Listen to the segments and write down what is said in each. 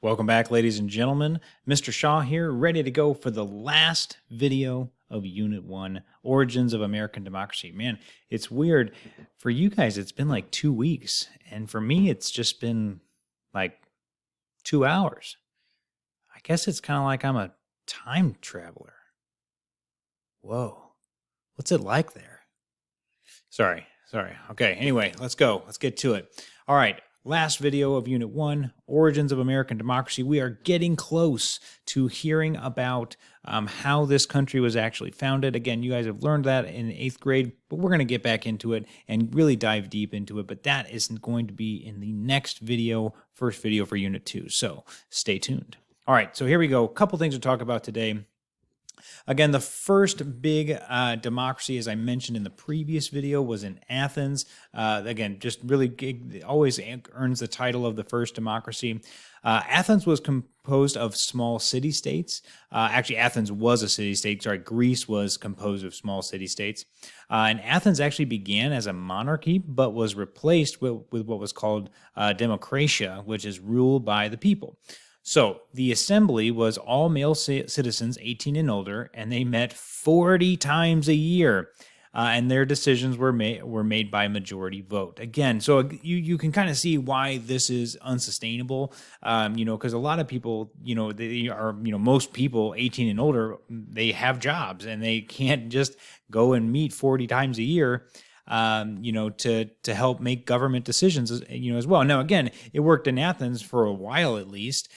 Welcome back, ladies and gentlemen. Mr. Shaw here, ready to go for the last video of Unit 1, Origins of American Democracy. Man, it's weird. For you guys, it's been like 2 weeks. And for me, it's just been like 2 hours. I guess it's kind of like I'm a time traveler. Whoa. What's it like there? Sorry. Okay, anyway, let's go. Let's get to it. All right. Last video of Unit 1, Origins of American Democracy. We are getting close to hearing about how this country was actually founded. Again, you guys have learned that in 8th grade, but we're going to get back into it and really dive deep into it. But that isn't going to be in the next video, first video for Unit 2. So stay tuned. All right, so here we go. A couple things to talk about today. Again, the first big democracy, as I mentioned in the previous video, was in Athens. Again, just really always earns the title of the first democracy. Athens was composed of small city-states. Actually, Athens was a city-state. Sorry, Greece was composed of small city-states. And Athens actually began as a monarchy, but was replaced with what was called democratia, which is rule by the people. So the assembly was all male citizens 18 and older, and they met 40 times a year, and their decisions were made by majority vote. Again, so you can kind of see why this is unsustainable, because a lot of people, they are, most people 18 and older, they have jobs, and they can't just go and meet 40 times a year. To help make government decisions, as well. Now, again, it worked in Athens for a while at least.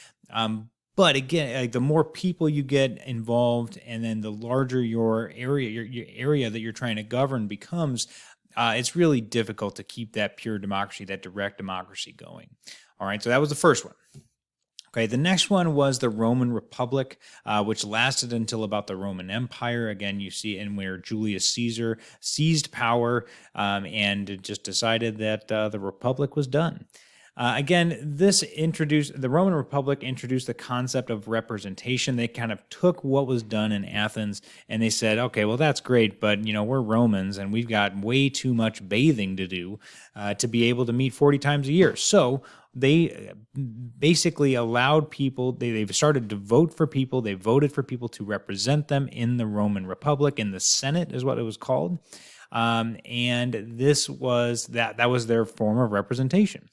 But again, like the more people you get involved, and then the larger your area that you're trying to govern becomes, it's really difficult to keep that pure democracy, that direct democracy going. All right, so that was the first one. Okay, the next one was the Roman Republic, which lasted until about the Roman Empire. Again, you see in where Julius Caesar seized power and just decided that the Republic was done. Again, the Roman Republic introduced the concept of representation. They kind of took what was done in Athens and they said, okay, well, that's great, but, we're Romans and we've got way too much bathing to do to be able to meet 40 times a year. So they basically allowed people, they've started to vote for people. They voted for people to represent them in the Roman Republic, in the Senate is what it was called. And this was, that was their form of representation.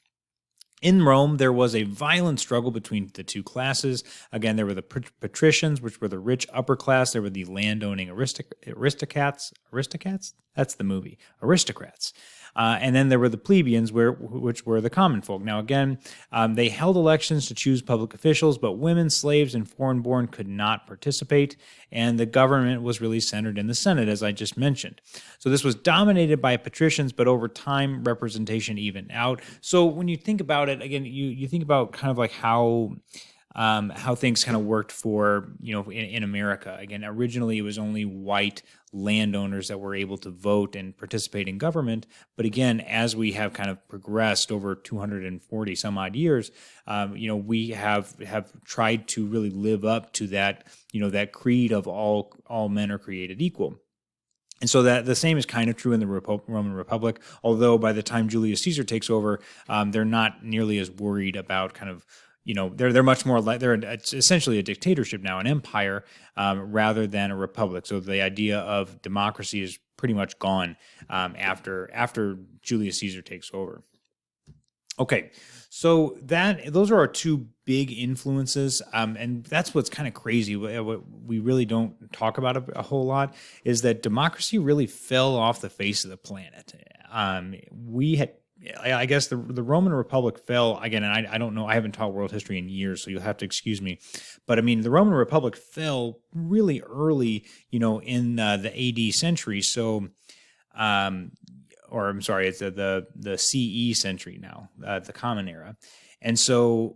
In Rome, there was a violent struggle between the two classes. Again, there were the patricians, which were the rich upper class. There were the landowning aristocrats. That's the movie. Aristocrats. And then there were the plebeians, which were the common folk. Now, again, they held elections to choose public officials, but women, slaves, and foreign-born could not participate, and the government was really centered in the Senate, as I just mentioned. So this was dominated by patricians, but over time, representation evened out. So when you think about it, again, you think about kind of like how things kind of worked for, in America. Again, originally it was only white landowners that were able to vote and participate in government. But again, as we have kind of progressed over 240 some odd years, we have tried to really live up to that, that creed of all men are created equal. And so that the same is kind of true in the Roman Republic, although by the time Julius Caesar takes over, they're not nearly as worried about kind of, they're much more like it's essentially a dictatorship now, an empire, rather than a republic. So the idea of democracy is pretty much gone after Julius Caesar takes over. Okay, so those are our two big influences, and that's what's kind of crazy. What we really don't talk about a whole lot is that democracy really fell off the face of the planet. I guess the Roman Republic fell, again, and I don't know, I haven't taught world history in years, so you'll have to excuse me. But I mean, the Roman Republic fell really early, in the AD century. So, or I'm sorry, it's the CE century now, the Common Era. And so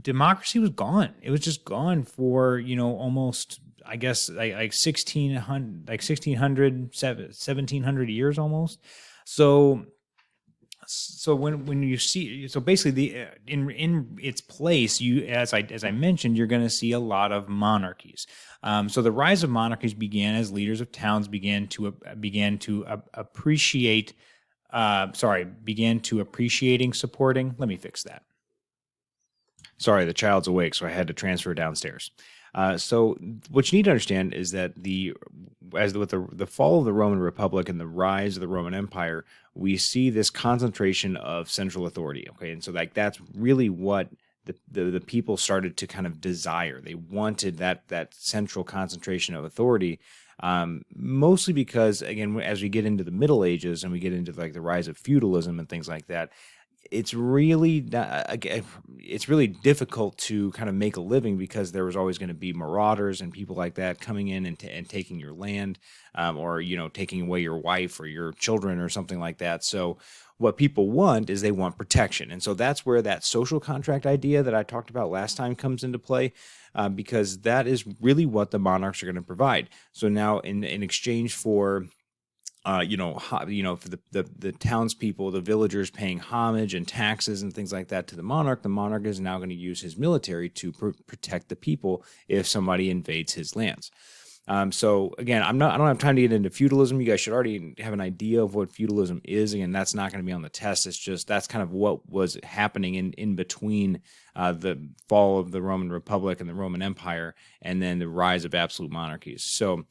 democracy was gone. It was just gone for, almost, I guess, like 1700 years almost. So when you see, so basically in its place, as I mentioned, you're going to see a lot of monarchies. So the rise of monarchies began as leaders of towns began to appreciating supporting. Let me fix that. Sorry, the child's awake, so I had to transfer downstairs. So what you need to understand is that with the fall of the Roman Republic and the rise of the Roman Empire, we see this concentration of central authority. Okay, and so like that's really what the people started to kind of desire. They wanted that central concentration of authority. Mostly because, again, as we get into the Middle Ages and we get into like the rise of feudalism and things like that, it's really difficult to kind of make a living because there was always going to be marauders and people like that coming in and taking your land, or taking away your wife or your children or something like that. So what people want is they want protection, and so that's where that social contract idea that I talked about last time comes into play. Because that is really what the monarchs are going to provide. So now, in exchange for for the townspeople, the villagers paying homage and taxes and things like that to the monarch is now going to use his military to protect the people if somebody invades his lands. So again, I don't have time to get into feudalism. You guys should already have an idea of what feudalism is. Again, that's not going to be on the test. It's just that's kind of what was happening in between the fall of the Roman Republic and the Roman Empire, and then the rise of absolute monarchies. So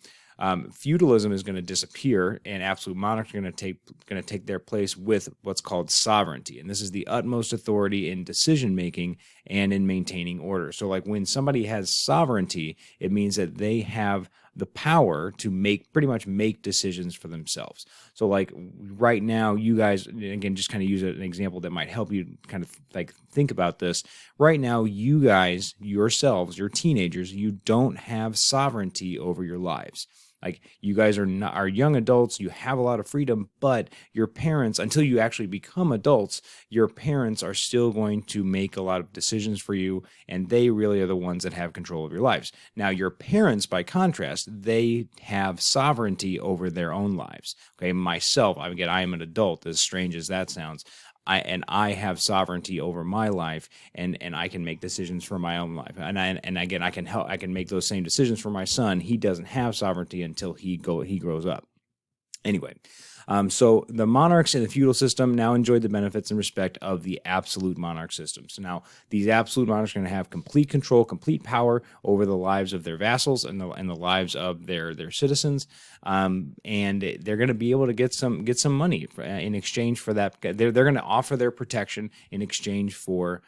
feudalism is going to disappear, and absolute monarchs are going to take their place with what's called sovereignty, and this is the utmost authority in decision making and in maintaining order. So, like when somebody has sovereignty, it means that they have the power to pretty much make decisions for themselves. So, like right now, you guys, again, just kind of use an example that might help you kind of like think about this. Right now, you guys yourselves, your teenagers, you don't have sovereignty over your lives. Like you guys are young adults, you have a lot of freedom, but your parents, until you actually become adults, your parents are still going to make a lot of decisions for you, and they really are the ones that have control of your lives. Now, your parents, by contrast, they have sovereignty over their own lives. Okay, myself, again, I am an adult, as strange as that sounds. I have sovereignty over my life, and I can make decisions for my own life. And again, I can make those same decisions for my son. He doesn't have sovereignty until he grows up. Anyway, so the monarchs in the feudal system now enjoyed the benefits and respect of the absolute monarch system. So now these absolute monarchs are going to have complete control, complete power over the lives of their vassals and the lives of their citizens, and they're going to be able to get some money in exchange for that. They're going to offer their protection in exchange for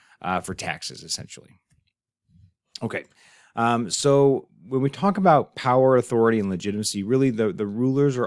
taxes, essentially. Okay. So when we talk about power, authority, and legitimacy, really the rulers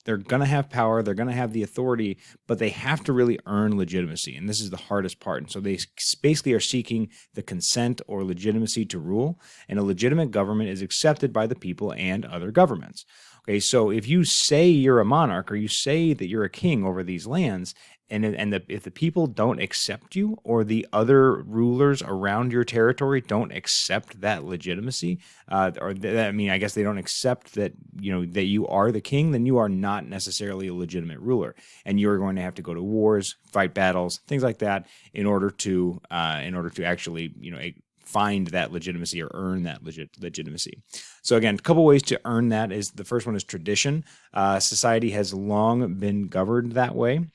they're going to have power, they're going to have the authority, but they have to really earn legitimacy. And this is the hardest part. And so they basically are seeking the consent or legitimacy to rule. And a legitimate government is accepted by the people and other governments. Okay, so if you say you're a monarch or you say that you're a king over these lands, if the people don't accept you, or the other rulers around your territory don't accept that legitimacy, I guess they don't accept that that you are the king, then you are not necessarily a legitimate ruler, and you're going to have to go to wars, fight battles, things like that, in order to actually find that legitimacy or earn that legitimacy. So again, a couple ways to earn that is the first one is tradition. Society has long been governed that way.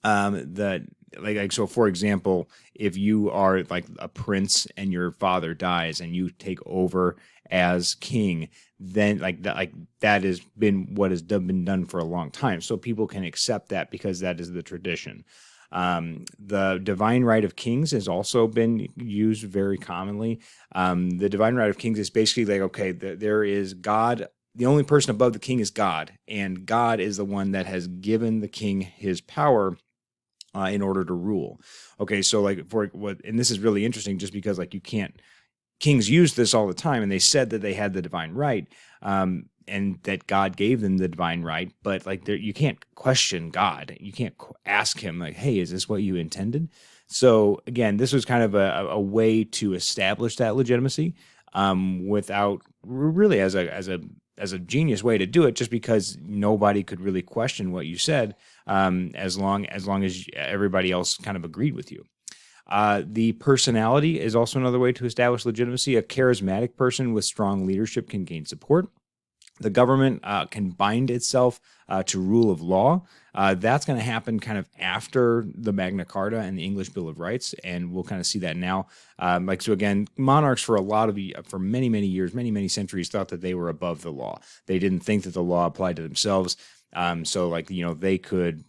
So for example, if you are like a prince and your father dies and you take over as king, then that has been what has been done for a long time. So people can accept that because that is the tradition. The divine right of kings has also been used very commonly. The divine right of kings is basically like, okay, there is God. The only person above the king is God, and God is the one that has given the king his power in order to rule. Okay, so and this is really interesting just because kings use this all the time, and they said that they had the divine right, and that God gave them the divine right, but you can't question God. You can't ask him hey, is this what you intended? So again, this was kind of a way to establish that legitimacy without really as a genius way to do it, just because nobody could really question what you said, as long as everybody else kind of agreed with you. The personality is also another way to establish legitimacy. A charismatic person with strong leadership can gain support. the government can bind itself to rule of law. That's going to happen kind of after the Magna Carta and the English Bill of Rights, and we'll kind of see that now. So again, monarchs for for many years, many centuries, thought that they were above the law. They didn't think that the law applied to themselves. They could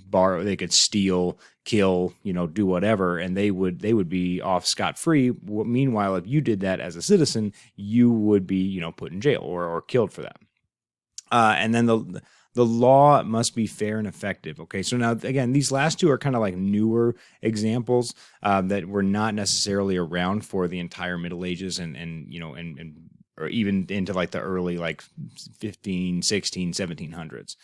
borrow, they could steal, kill, do whatever, and they would be off scot-free. Meanwhile, if you did that as a citizen, you would be, put in jail or killed for that. And then the law must be fair and effective. Okay, so now again, these last two are kind of like newer examples that were not necessarily around for the entire Middle Ages and or even into like the early like 15, 16, 1700s.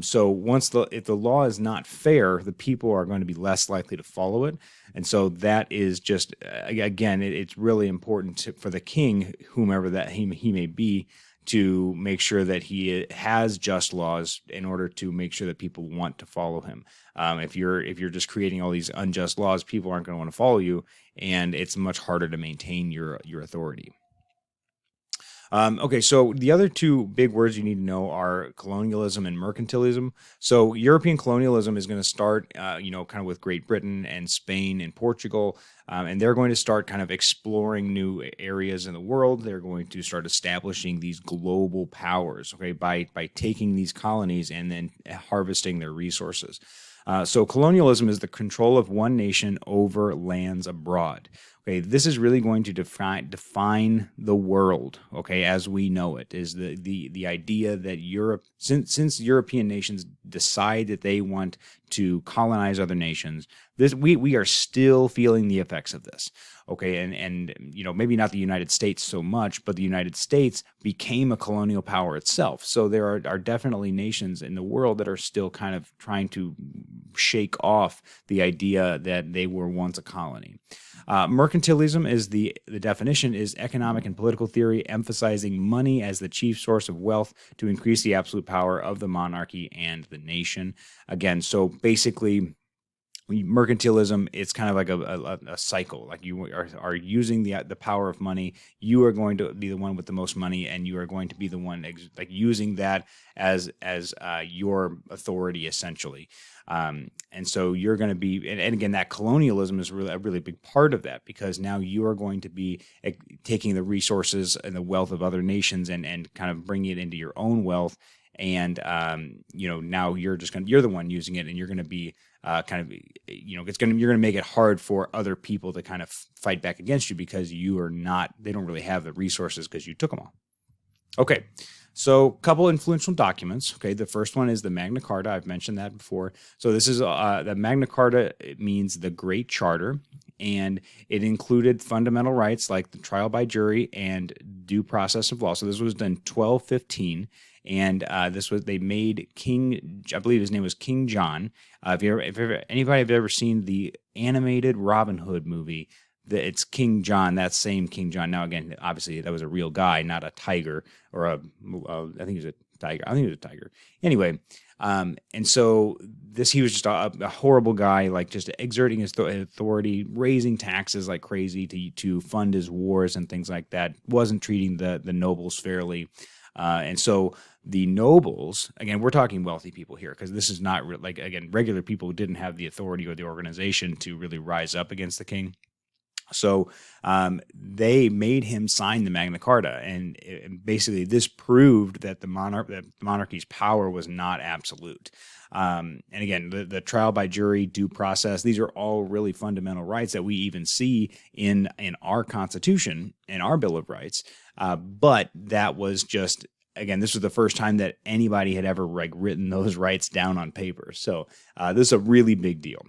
So if the law is not fair, the people are going to be less likely to follow it. And so that is just, again, it's really important for the king, whomever that he may be, to make sure that he has just laws in order to make sure that people want to follow him. If you're just creating all these unjust laws, people aren't going to want to follow you, and it's much harder to maintain your authority. Okay, so the other two big words you need to know are colonialism and mercantilism. So European colonialism is going to start, kind of with Great Britain and Spain and Portugal, and they're going to start kind of exploring new areas in the world. They're going to start establishing these global powers, okay, by taking these colonies and then harvesting their resources. So colonialism is the control of one nation over lands abroad. Okay, this is really going to define the world, okay, as we know it, is the idea that Europe, since European nations decide that they want to colonize other nations, we are still feeling the effects of this. Okay, and maybe not the United States so much, but the United States became a colonial power itself. So there are definitely nations in the world that are still kind of trying to shake off the idea that they were once a colony. Mercantilism is the definition is economic and political theory emphasizing money as the chief source of wealth to increase the absolute power of the monarchy and the nation. Again, so basically, mercantilism, it's kind of like a cycle. Like you are using the power of money. You are going to be the one with the most money, and you are going to be the one like using that as your authority essentially. And so you're going to be, and again, that colonialism is a really big part of that, because now you are going to be taking the resources and the wealth of other nations and kind of bringing it into your own wealth. And now you're the one using it, and you're going to be you're going to make it hard for other people to kind of fight back against you, because they don't really have the resources because you took them all. Okay. So a couple influential documents. Okay, the first one is the Magna Carta. I've mentioned that before. So this is the Magna Carta. It means the Great Charter, and it included fundamental rights like the trial by jury and due process of law. So this was done 1215, and they made King, I believe his name was King John. If anybody have ever seen the animated Robin Hood movie, it's King John, that same King John. Now, again, obviously, that was a real guy, not a tiger or I think he was a tiger. I think he was a tiger. Anyway, and so he was just a horrible guy, like just exerting his authority, raising taxes like crazy to fund his wars and things like that. Wasn't treating the nobles fairly. And so the nobles, again, we're talking wealthy people here, because this is not regular people who didn't have the authority or the organization to really rise up against the king. So they made him sign the Magna Carta, and basically this proved that the monarchy's power was not absolute. And again, the trial by jury, due process, these are all really fundamental rights that we even see in our Constitution, in our Bill of Rights. But that was just, again, this was the first time that anybody had ever written those rights down on paper. So this is a really big deal.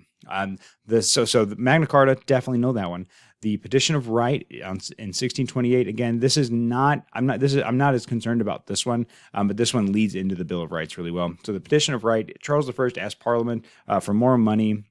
So the Magna Carta, definitely know that one. The Petition of Right in 1628. Again, I'm not as concerned about this one, but this one leads into the Bill of Rights really well. So the Petition of Right, Charles I asked Parliament for more money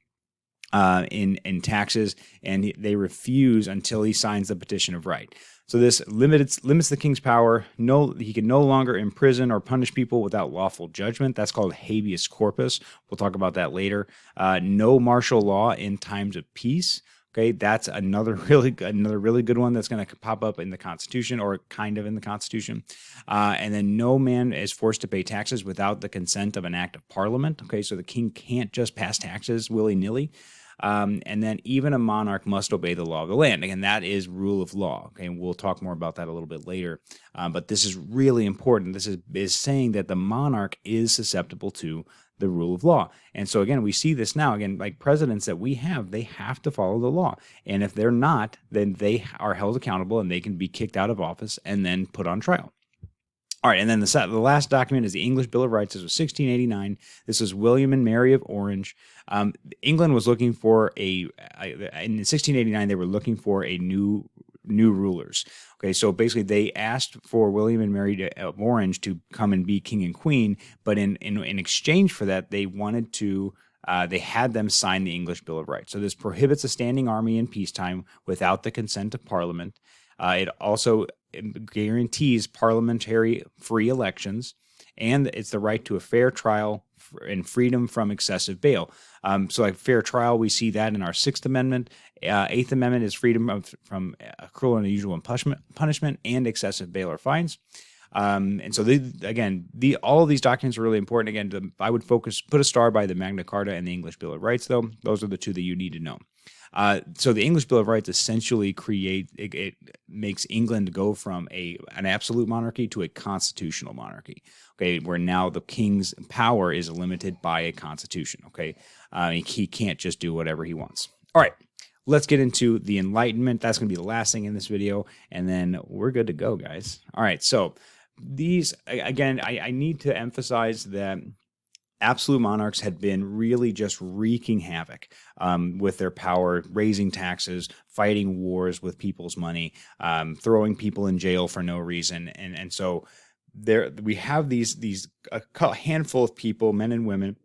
in taxes, and they refuse until he signs the Petition of Right. So this limits the king's power. He can no longer imprison or punish people without lawful judgment. That's called habeas corpus. We'll talk about that later. No martial law in times of peace. Okay, that's another really good one that's going to pop up in the Constitution, or kind of in the Constitution. And then no man is forced to pay taxes without the consent of an act of Parliament. Okay, so the king can't just pass taxes willy-nilly. And then even a monarch must obey the law of the land. Again, that is rule of law. Okay, and we'll talk more about that a little bit later. But this is really important. This is saying that the monarch is susceptible to the rule of law. And so again, we see this now, again, like presidents that we have, they have to follow the law. And if they're not, then they are held accountable and they can be kicked out of office and then put on trial. All right, and then the last document is the English Bill of Rights. This was 1689. This was William and Mary of Orange. England was looking for in 1689, they were looking for a new rulers. Okay, so basically they asked for William and Mary of Orange to come and be king and queen, but in exchange for that, they wanted to they had them sign the English Bill of Rights. So this prohibits a standing army in peacetime without the consent of Parliament. It also guarantees parliamentary free elections, and it's the right to a fair trial and freedom from excessive bail. So like fair trial, we see that in our Sixth Amendment. Eighth Amendment is freedom from cruel and unusual punishment and excessive bail or fines. And so all of these documents are really important. Again, I would put a star by the Magna Carta and the English Bill of Rights, though. Those are the two that you need to know. So the English Bill of Rights essentially it makes England go from an absolute monarchy to a constitutional monarchy. Okay, where now the king's power is limited by a constitution. Okay, he can't just do whatever he wants. All right, let's get into the Enlightenment. That's going to be the last thing in this video, and then we're good to go, guys. All right, so these again, I need to emphasize that absolute monarchs had been really just wreaking havoc with their power, raising taxes, fighting wars with people's money, throwing people in jail for no reason. And so we have a handful of people, men and women,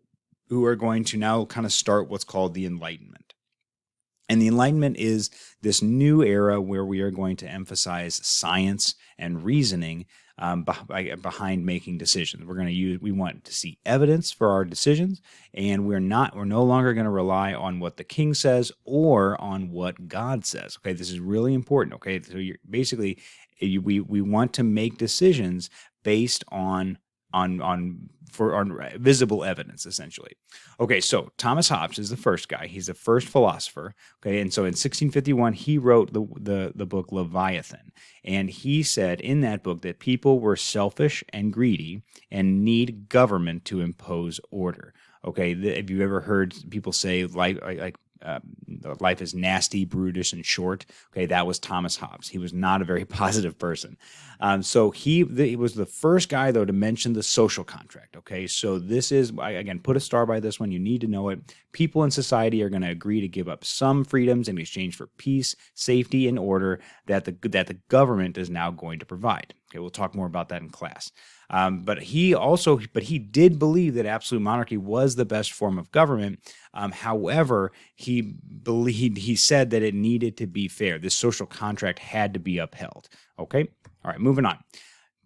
who are going to now kind of start what's called the Enlightenment. And the Enlightenment is this new era where we are going to emphasize science and reasoning behind making decisions. We want to see evidence for our decisions, and we're no longer going to rely on what the king says or on what God says. Okay, this is really important. Okay, so we want to make decisions based on visible evidence, essentially. Okay, so Thomas Hobbes is the first guy. He's the first philosopher. Okay, and so in 1651 he wrote the book Leviathan, and he said in that book that people were selfish and greedy and need government to impose order. Okay, have you ever heard people say life is nasty, brutish, and short? Okay, that was Thomas Hobbes. He was not a very positive person. So he was the first guy, though, to mention the social contract. Okay, so this is, again, put a star by this one. You need to know it. People in society are going to agree to give up some freedoms in exchange for peace, safety, and order that the government is now going to provide. Okay, we'll talk more about that in class. But he did believe that absolute monarchy was the best form of government. However, he said that it needed to be fair. This social contract had to be upheld. Okay, all right, moving on.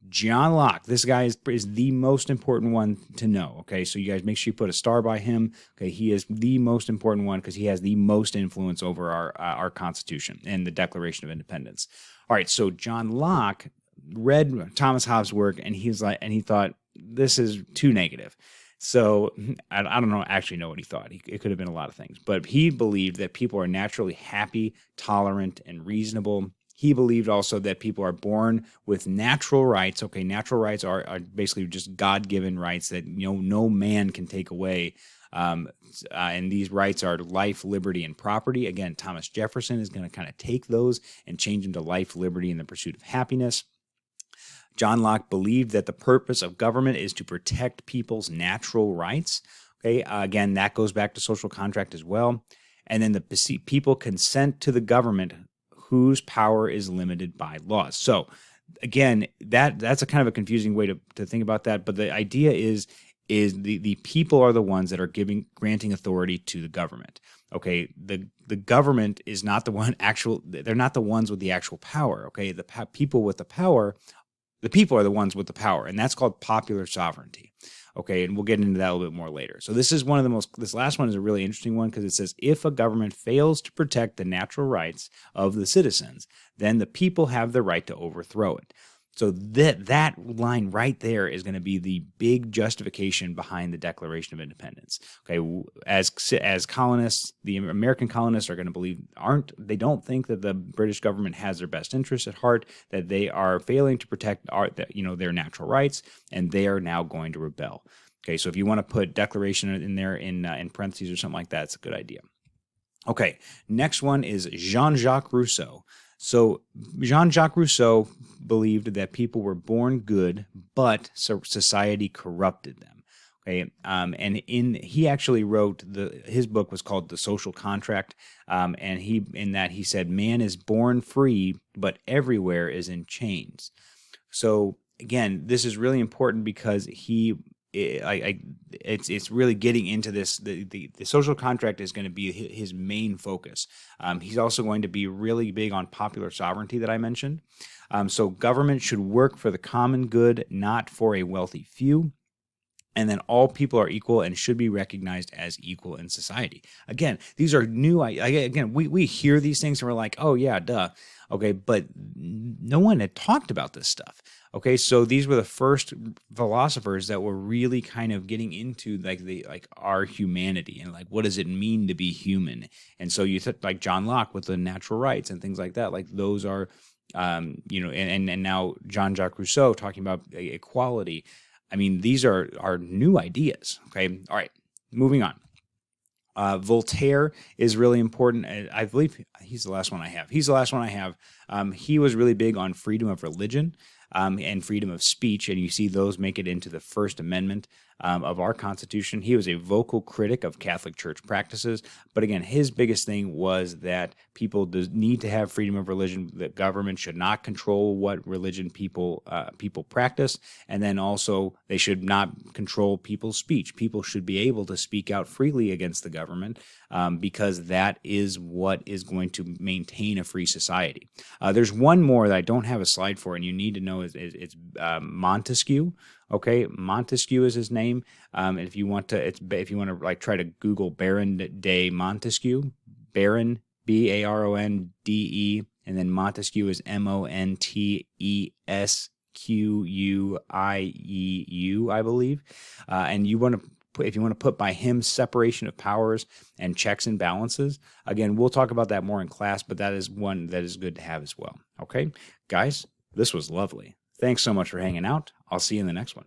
John Locke, this guy is the most important one to know. Okay, so you guys make sure you put a star by him. Okay, he is the most important one because he has the most influence over our Constitution and the Declaration of Independence. All right, so John Locke read Thomas Hobbes' work, and he thought this is too negative. So I don't actually know what he thought. It could have been a lot of things, but he believed that people are naturally happy, tolerant, and reasonable. He believed also that people are born with natural rights. Okay, natural rights are basically just God-given rights that no man can take away. And these rights are life, liberty, and property. Again, Thomas Jefferson is going to kind of take those and change them to life, liberty, and the pursuit of happiness. John Locke believed that the purpose of government is to protect people's natural rights. Okay, again, that goes back to social contract as well. And then the people consent to the government whose power is limited by laws. So again, that's a kind of a confusing way to think about that. But the idea is the people are the ones that are granting authority to the government. Okay, the government is not the one they're not the ones with the actual power. Okay, the people with the power. The people are the ones with the power, and that's called popular sovereignty. Okay, and we'll get into that a little bit more later. So this is one of the most, this last one is a really interesting one because it says, if a government fails to protect the natural rights of the citizens, then the people have the right to overthrow it. So that line right there is going to be the big justification behind the Declaration of Independence. Okay, as colonists, the American colonists are going to believe they don't think that the British government has their best interests at heart, that they are failing to protect their natural rights, and they are now going to rebel. Okay, so if you want to put Declaration in there in parentheses or something like that, it's a good idea. Okay, next one is Jean-Jacques Rousseau. So Jean-Jacques Rousseau believed that people were born good, but society corrupted them. Okay, and he actually wrote his book was called The Social Contract, and he said man is born free, but everywhere is in chains. So again, this is really important because it's really getting into this. The social contract is going to be his main focus. He's also going to be really big on popular sovereignty that I mentioned. So government should work for the common good, not for a wealthy few. And then all people are equal and should be recognized as equal in society. Again, these are new. Again, we hear these things and we're like, oh yeah, duh. Okay, but no one had talked about this stuff. Okay, so these were the first philosophers that were really kind of getting into like our humanity and like what does it mean to be human. And so you took like John Locke with the natural rights and things like that. Like those are, and now Jean-Jacques Rousseau talking about equality. I mean, these are new ideas. Okay, all right, moving on. Voltaire is really important. I believe he's the last one I have. He was really big on freedom of religion and freedom of speech, and you see those make it into the First Amendment of our Constitution. He was a vocal critic of Catholic Church practices, but again, his biggest thing was that people need to have freedom of religion. That government should not control what religion people practice, and then also they should not control people's speech. People should be able to speak out freely against the government because that is what is going to maintain a free society. There's one more that I don't have a slide for, and you need to know it's Montesquieu. Okay, Montesquieu is his name. And if you want to like try to Google Baron de Montesquieu, Baron Baronde, and then Montesquieu is Montesquieu, I believe. And if you want to put by him separation of powers and checks and balances, again, we'll talk about that more in class, but that is one that is good to have as well. Okay, guys, this was lovely. Thanks so much for hanging out. I'll see you in the next one.